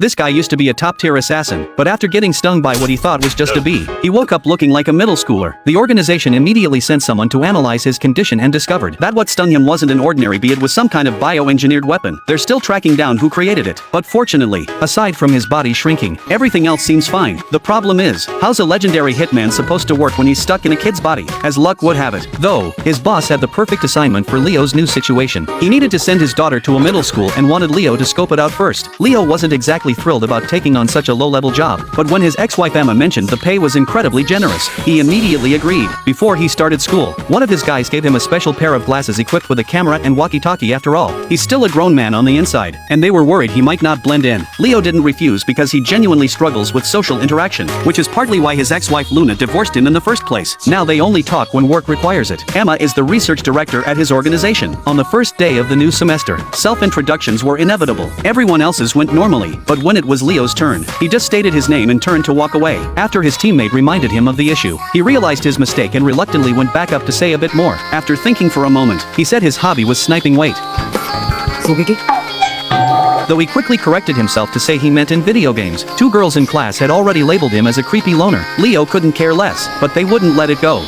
This guy used to be a top-tier assassin, but after getting stung by what he thought was just a bee, he woke up looking like a middle schooler. The organization immediately sent someone to analyze his condition and discovered that what stung him wasn't an ordinary bee, it was some kind of bioengineered weapon. They're still tracking down who created it, but fortunately, aside from his body shrinking, everything else seems fine. The problem is, how's a legendary hitman supposed to work when he's stuck in a kid's body? As luck would have it, though, his boss had the perfect assignment for Leo's new situation. He needed to send his daughter to a middle school and wanted Leo to scope it out first. Leo wasn't exactly thrilled about taking on such a low-level job, but when his ex-wife Emma mentioned the pay was incredibly generous, he immediately agreed. Before he started school, one of his guys gave him a special pair of glasses equipped with a camera and walkie-talkie. After all, he's still a grown man on the inside, and they were worried he might not blend in. Leo didn't refuse because he genuinely struggles with social interaction, which is partly why his ex-wife Luna divorced him in the first place. Now they only talk when work requires it. Emma is the research director at his organization. On the first day of the new semester, self-introductions were inevitable. Everyone else's went normally, but when it was Leo's turn, he just stated his name and turned to walk away. After his teammate reminded him of the issue, he realized his mistake and reluctantly went back up to say a bit more. After thinking for a moment, he said his hobby was sniping weight. Though he quickly corrected himself to say he meant in video games. Two girls in class had already labeled him as a creepy loner. Leo couldn't care less, but they wouldn't let it go.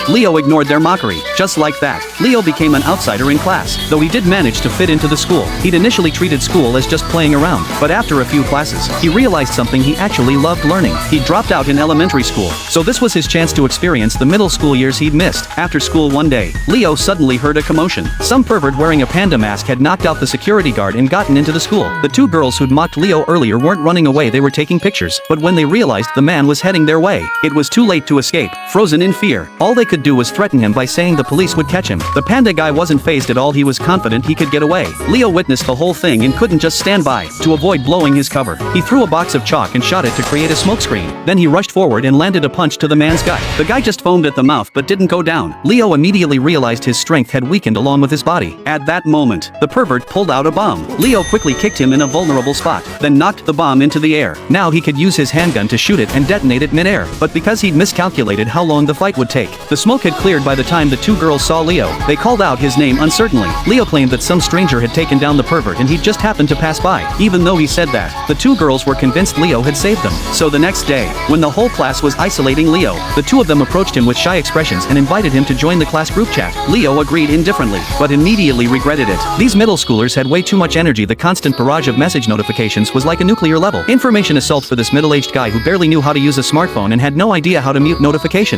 Leo ignored their mockery. Just like that, Leo became an outsider in class. Though he did manage to fit into the school, he'd initially treated school as just playing around. But after a few classes, he realized something he actually loved learning. He dropped out in elementary school, so this was his chance to experience the middle school years he'd missed. After school one day, Leo suddenly heard a commotion. Some pervert wearing a panda mask had knocked out the security guard and gotten into the school. The two girls who'd mocked Leo earlier weren't running away, they were taking pictures. But when they realized the man was heading their way, it was too late to escape. Frozen in fear, all they could do was threaten him by saying the police would catch him. The panda guy wasn't fazed at all, he was confident he could get away. Leo witnessed the whole thing and couldn't just stand by. To avoid blowing his cover, he threw a box of chalk and shot it to create a smokescreen. Then he rushed forward and landed a punch to the man's gut. The guy just foamed at the mouth but didn't go down. Leo immediately realized his strength had weakened along with his body. At that moment, the pervert pulled out a bomb. Leo quickly kicked him in a vulnerable spot, then knocked the bomb into the air. Now he could use his handgun to shoot it and detonate it mid-air. But because he'd miscalculated how long the fight would take, the smoke had cleared by the time the two girls saw Leo. They called out his name uncertainly. Leo claimed that some stranger had taken down the pervert and he'd just happened to pass by. Even though he said that, the two girls were convinced Leo had saved them. So the next day, when the whole class was isolating Leo, the two of them approached him with shy expressions and invited him to join the class group chat. Leo agreed indifferently, but immediately regretted it. These middle schoolers had way too much energy. The constant barrage of message notifications was like a nuclear level. Information assault for this middle-aged guy who barely knew how to use a smartphone and had no idea how to mute notifications.